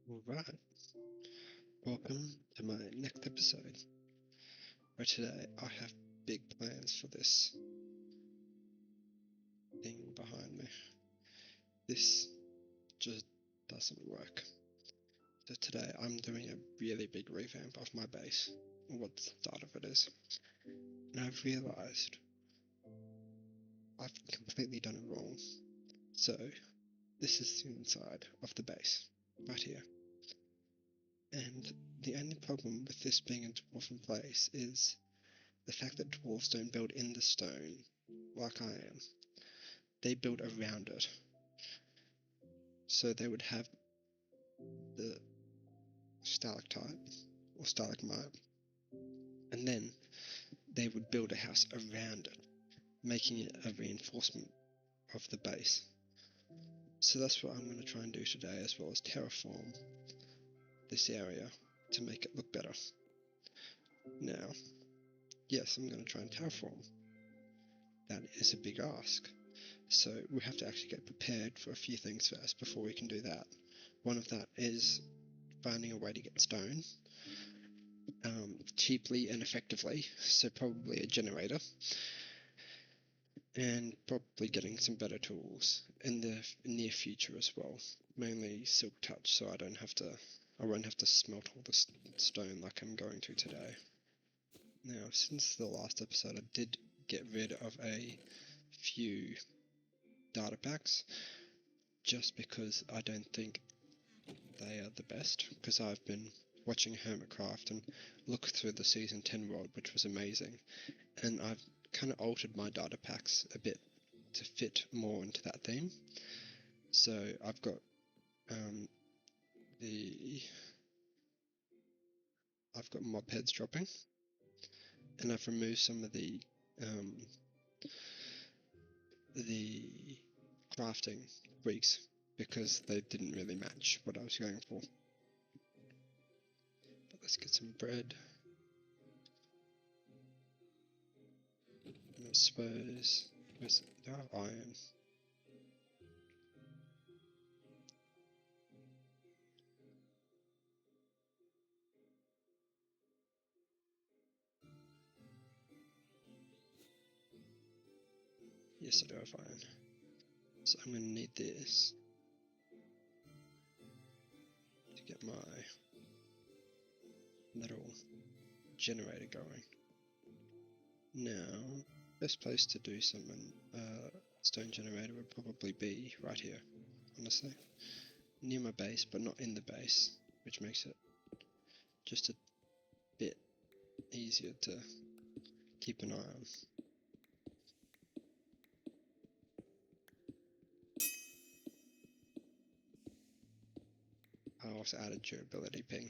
Alright, welcome to my next episode, where today I have big plans for this thing behind me. This just doesn't work. So today I'm doing a really big revamp of my base, or what the start of it is, and I've realised I've completely done it wrong. So this is the inside of the base, right here. And the only problem with this being a dwarven place is the fact that dwarves don't build in the stone like I am. They build around it. So they would have the stalactite or stalagmite, and then they would build a house around it, making it a reinforcement of the base. So that's what I'm going to try and do today, as well as terraform this area to make it look better. Now, yes, I'm going to try and terraform. That is a big ask. So we have to actually get prepared for a few things first before we can do that. One of that is finding a way to get stone cheaply and effectively, so probably a generator, and probably getting some better tools in the near future as well, mainly silk touch, so I won't have to smelt all the stone like I'm going to today. Now, since the last episode, I did get rid of a few data packs, just because I don't think they are the best, because I've been watching Hermitcraft and looked through the Season 10 world, which was amazing, and I've kind of altered my data packs a bit to fit more into that theme. So I've got mob heads dropping, and I've removed some of the crafting rigs because they didn't really match what I was going for. But let's get some bread. And I suppose do I have iron? Yes, I do have iron. So I'm going to need this to get my little generator going. Now, best place to do some stone generator would probably be right here, honestly. Near my base, but not in the base, which makes it just a bit easier to keep an eye on. I also added durability ping.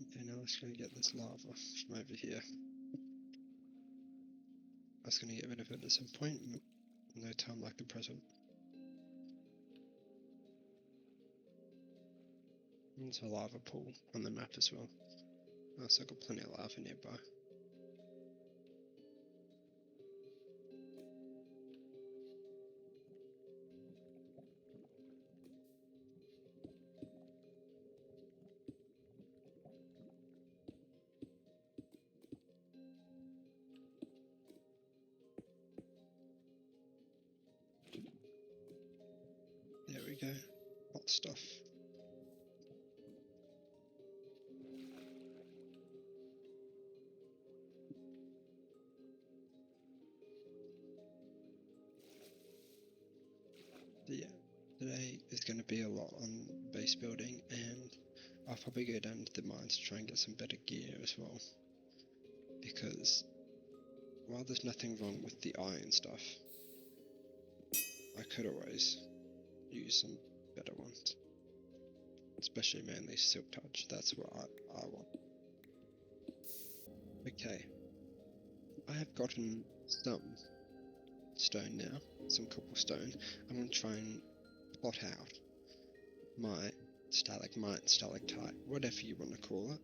Okay, now let's go get this lava from over here. I was going to get rid of it at some point, no time like the present. There's a lava pool on the map as well. I've also got plenty of lava nearby. There we go, hot stuff. Yeah, today is going to be a lot on base building, and I'll probably go down to the mines to try and get some better gear as well, because while there's nothing wrong with the iron stuff, I could always use some better ones, especially mainly silk touch. That's what I want. Okay, I have gotten some stone now, some cobblestone. I'm going to try and plot out my stalagmite, stalactite, whatever you want to call it,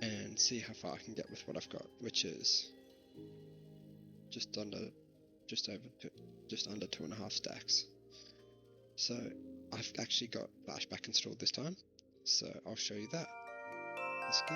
and see how far I can get with what I've got, which is just under 2.5 stacks. So I've actually got flashback installed this time, so I'll show you that. Let's go.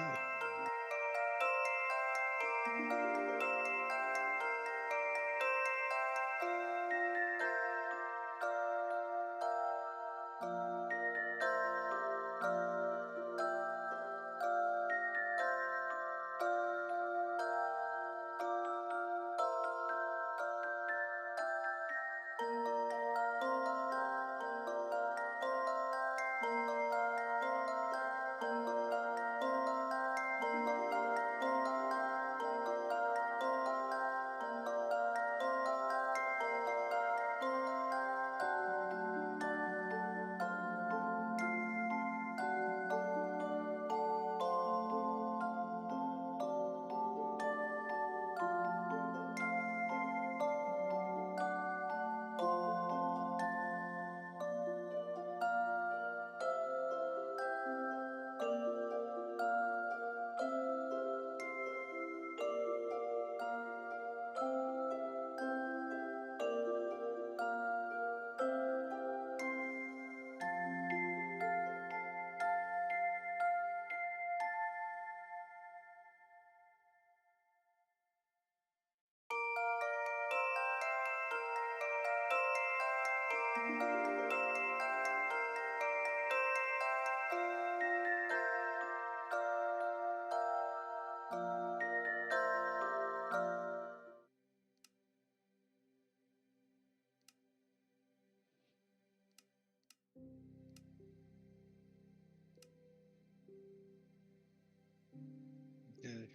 Okay,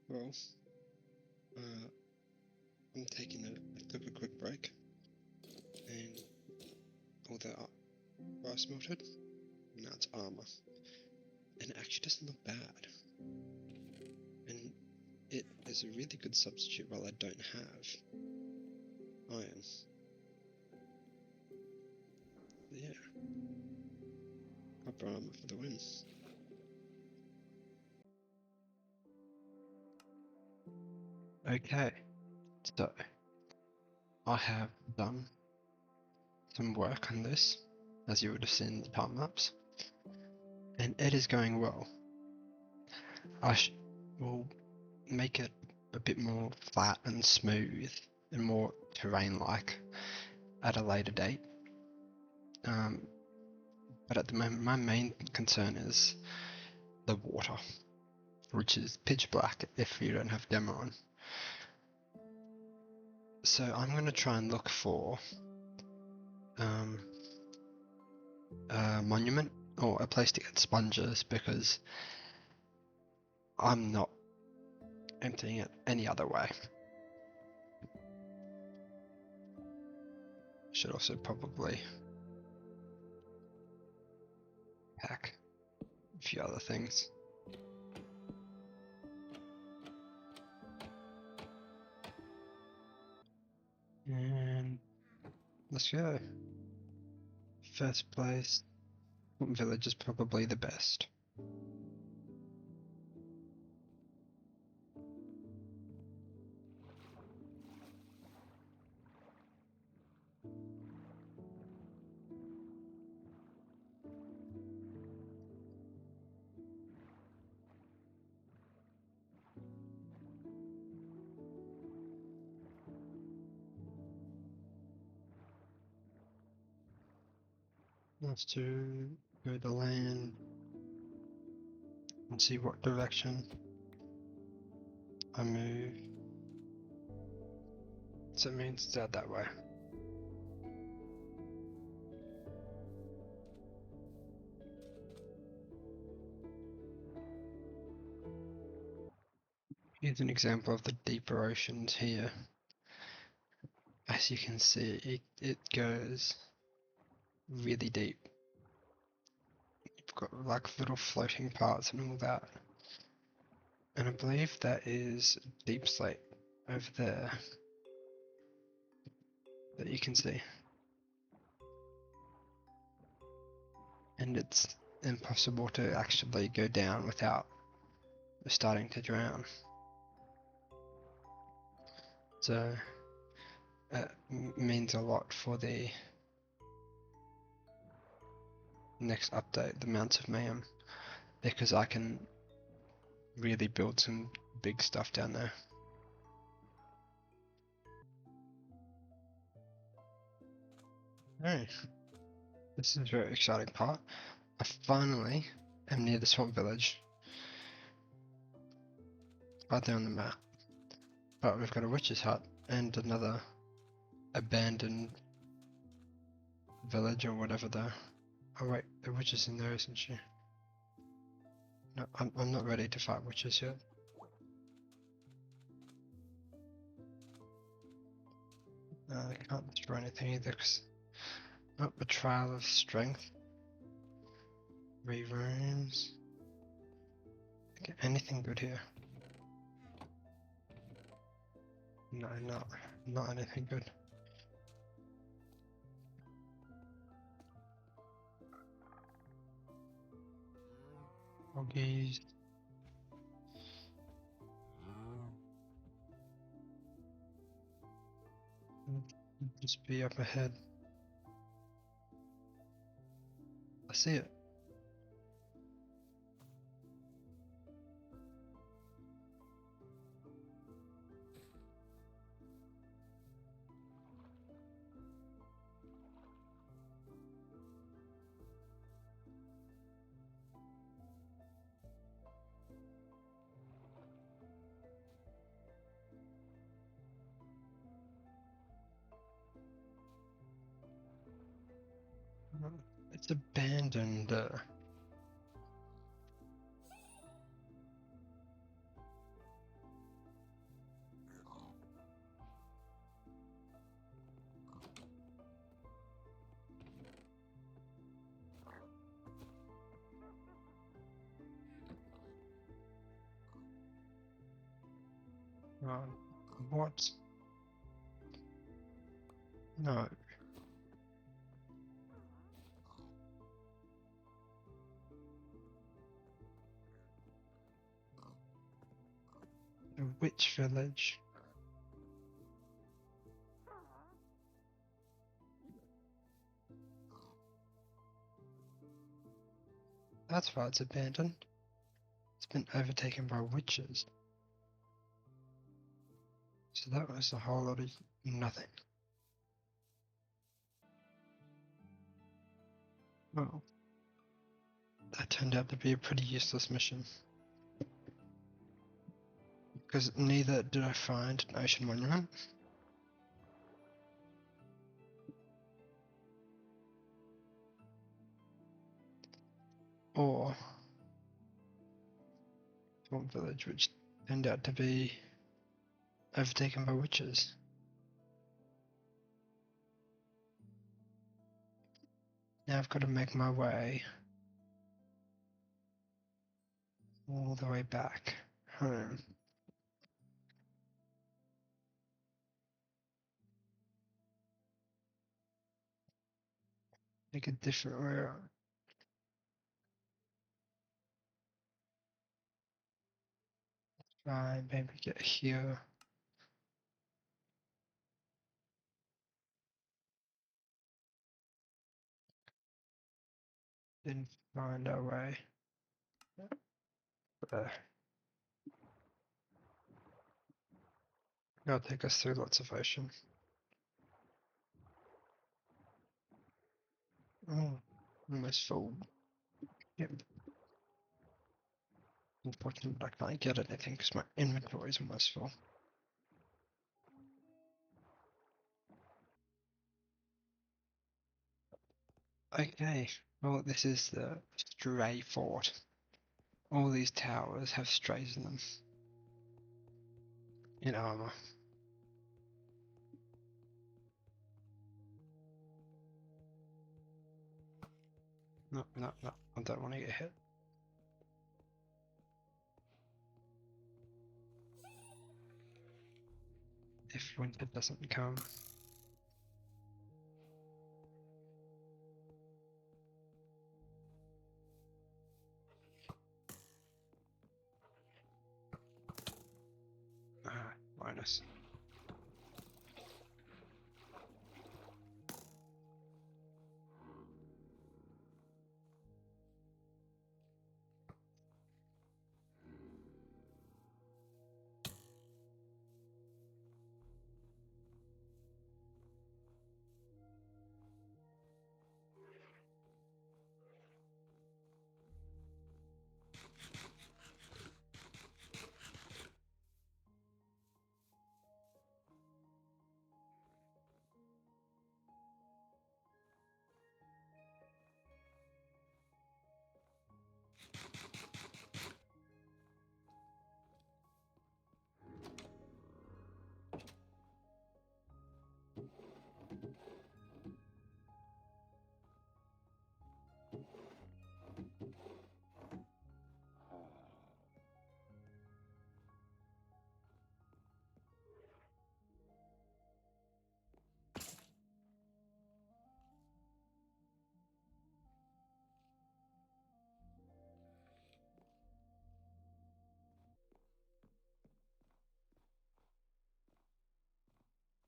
well, I'm taking a super quick break, and all the brass melted, and now it's armor, and it actually doesn't look bad, and it is a really good substitute while I don't have iron. But yeah, copper armor for the win. Okay, so I have done some work on this, as you would have seen in the time lapse, and it is going well. I will make it a bit more flat and smooth and more terrain-like at a later date. But at the moment, my main concern is the water, which is pitch black if you don't have demo on. So I'm going to try and look for a monument or a place to get sponges, because I'm not emptying it any other way. Should also probably pack a few other things. And let's go. First place, village is probably the best. Let's go to land and see what direction I move. So it means it's out that way. Here's an example of the deeper oceans here. As you can see, it goes really deep. You've got like little floating parts and all that. And I believe that is deep slate over there that you can see. and it's impossible to actually go down without starting to drown. So it means a lot for the next update, the Mounts of Mayhem, because I can really build some big stuff down there. Hey, this is a very exciting part. I finally am near the swamp village. Right there on the map. But we've got a witch's hut and another abandoned village or whatever there. Oh wait, the witch is in there, isn't she? No, I'm not ready to fight witches yet. I can't destroy anything either because... Oh, Betrayal of Strength. 3 rooms. Okay, anything good here? No, not anything good. Oggies. Just be up ahead. I see it. It's abandoned. What? No. A witch village. That's why it's abandoned. It's been overtaken by witches. So that was a whole lot of nothing. Well, that turned out to be a pretty useless mission. Because neither did I find an ocean monument. Or swamp village, which turned out to be overtaken by witches. Now I've got to make my way all the way back home. Make a different route. Try maybe get here. Then find our way. That'll take us through lots of ocean. Oh, almost full. Yep. Unfortunately, I can't get anything because my inventory is almost full. Okay, well, this is the stray fort. All these towers have strays in them. In armor. No, I don't want to get hit. If winter doesn't come. Nice.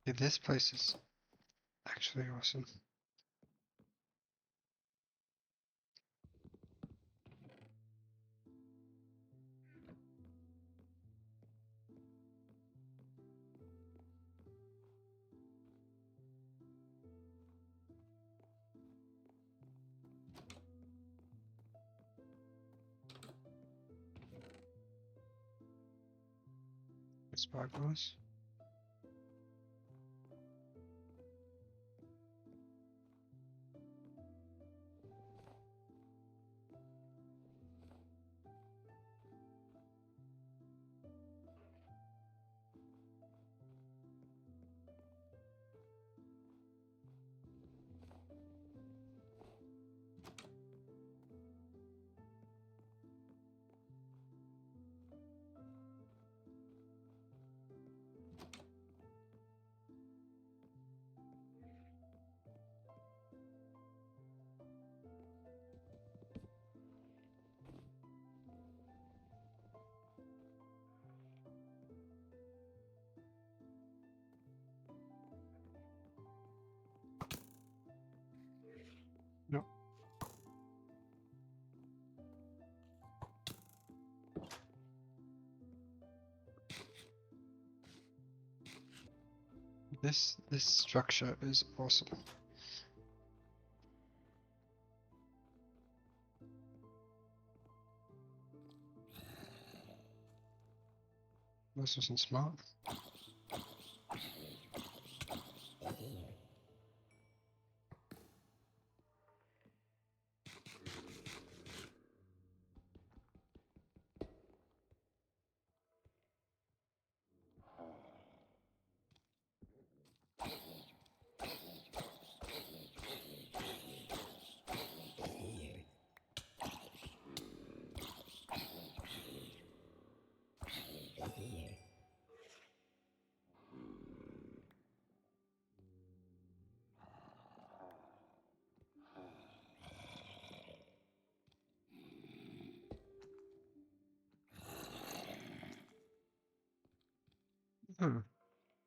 Yeah, this place is actually awesome. Sparkles. No. This structure is awesome. This wasn't smart.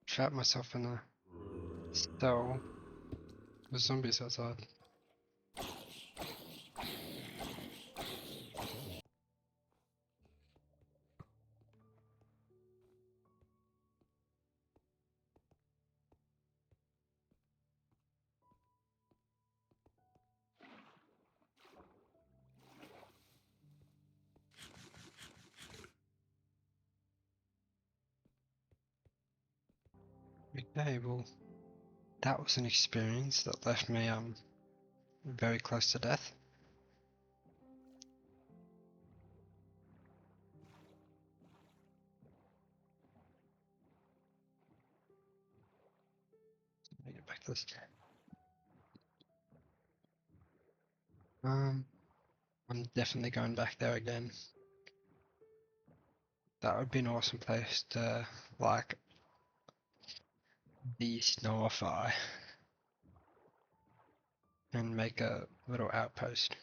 Trapped myself in a cell with zombies outside. Okay, well, that was an experience that left me very close to death. Let me get back to this. I'm definitely going back there again. That would be an awesome place to like de-snowify and make a little outpost,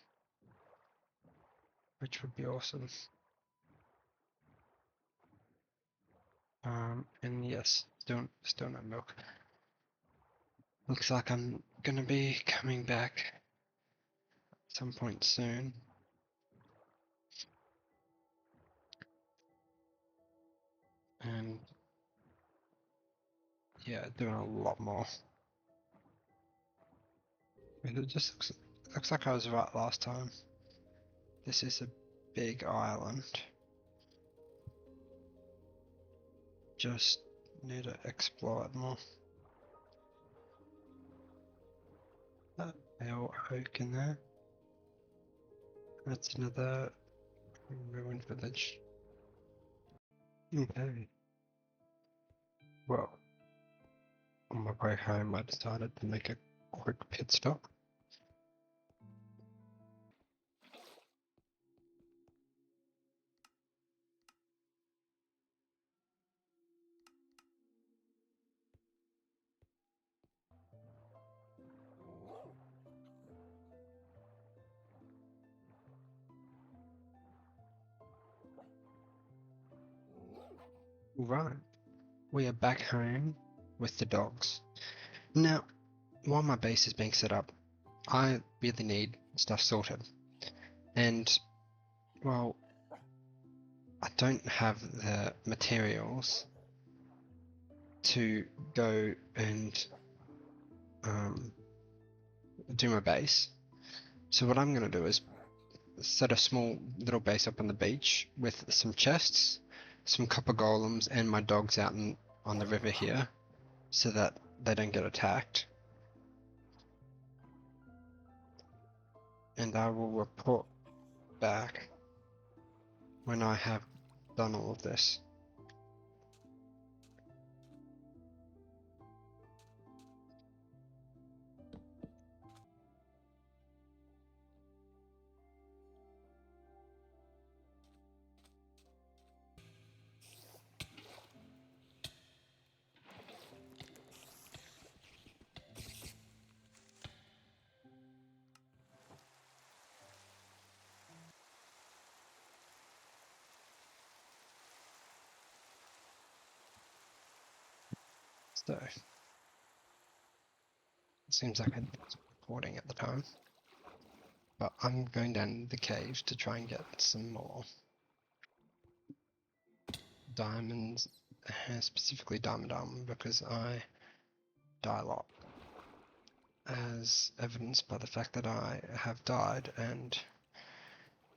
which would be awesome. And yes, still no milk. Looks like I'm gonna be coming back at some point soon. And yeah, doing a lot more. It just looks like I was right last time. This is a big island. Just need to explore it more. That pale oak in there. That's another ruined village. Okay. Well, on my way home I decided to make a quick pit stop. Right, we are back home with the dogs. Now, while my base is being set up, I really need stuff sorted. And, well, I don't have the materials to go and do my base. So what I'm going to do is set a small little base up on the beach with some chests, some copper golems, and my dogs out on the river here so that they don't get attacked. And I will report back when I have done all of this. So, it seems like I was recording at the time. But I'm going down the cave to try and get some more diamonds, specifically diamond armor, because I die a lot, as evidenced by the fact that I have died and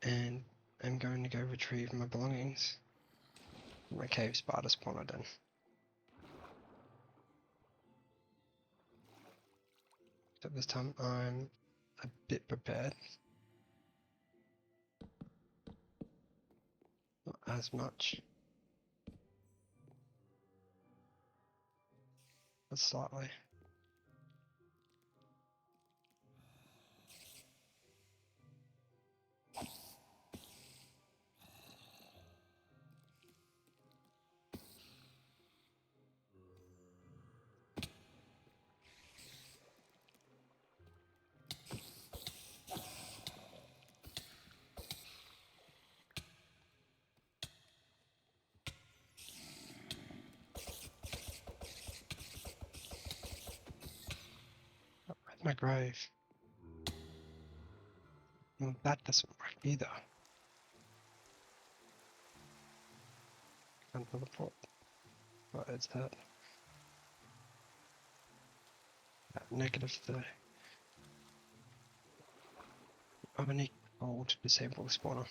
I'm going to go retrieve my belongings. My cave spider spawned in. So this time I'm a bit prepared. Not as much, but slightly. Where's my grave? Well, that doesn't work either. Can't teleport. But it's that. -3. I'm gonna need gold to disable the spawner.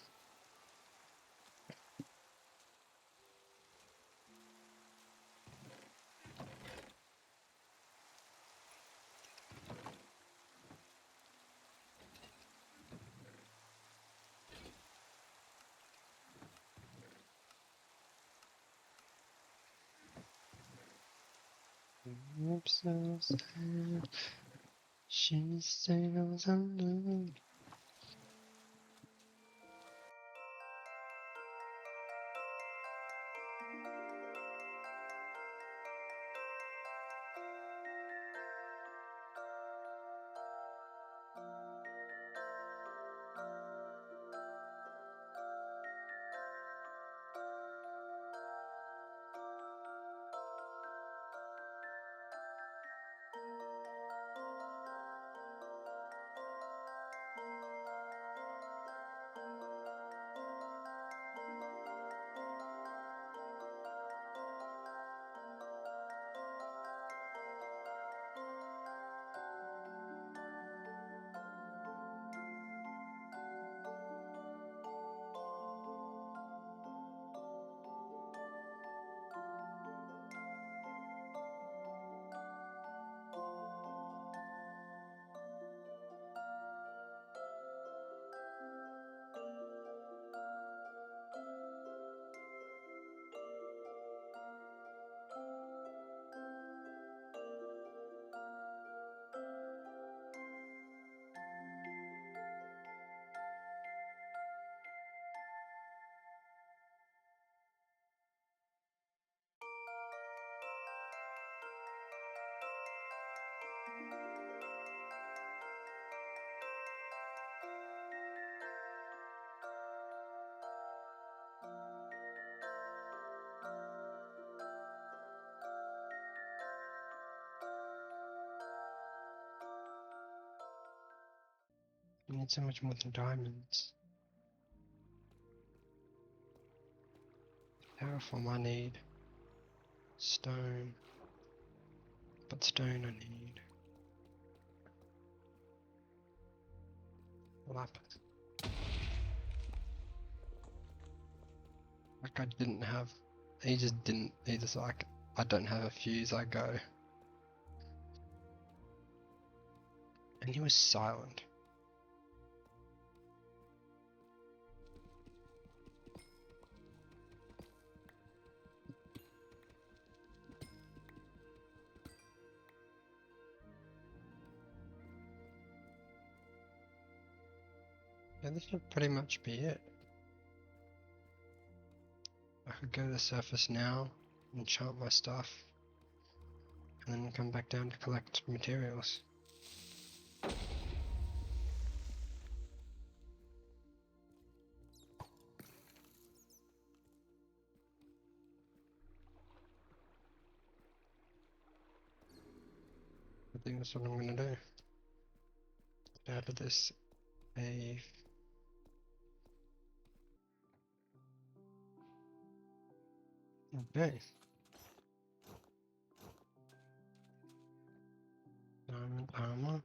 Oops, so sad. She sails alone. need so much more than diamonds. Terraform I need. Stone. But stone I need. Lapis. Like I didn't have. He just didn't. He just like, I don't have a fuse, I go. And he was silent. Yeah, this should pretty much be it. I could go to the surface now, enchant my stuff, and then come back down to collect materials. I think that's what I'm gonna do. Get out of this cave. Okay. Diamond armor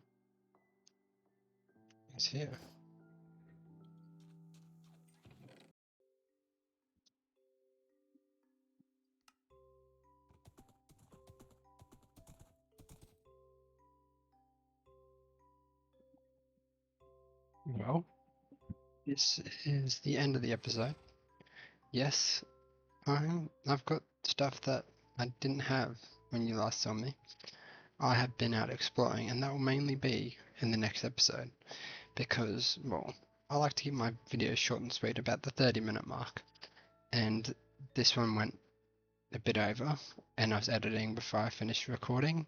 is here. Well, this is the end of the episode. Yes, I've got stuff that I didn't have when you last saw me. I have been out exploring, and that will mainly be in the next episode because, well, I like to keep my videos short and sweet, about the 30-minute mark, and this one went a bit over, and I was editing before I finished recording,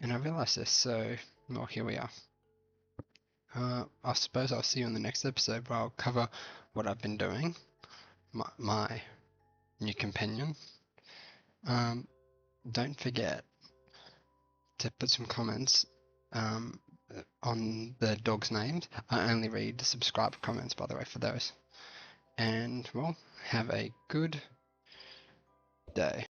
and I realized this, so, well, here we are. I suppose I'll see you in the next episode where I'll cover what I've been doing, my new companion. Don't forget to put some comments on the dogs' names. I only read subscribe comments, by the way, for those. And, well, have a good day.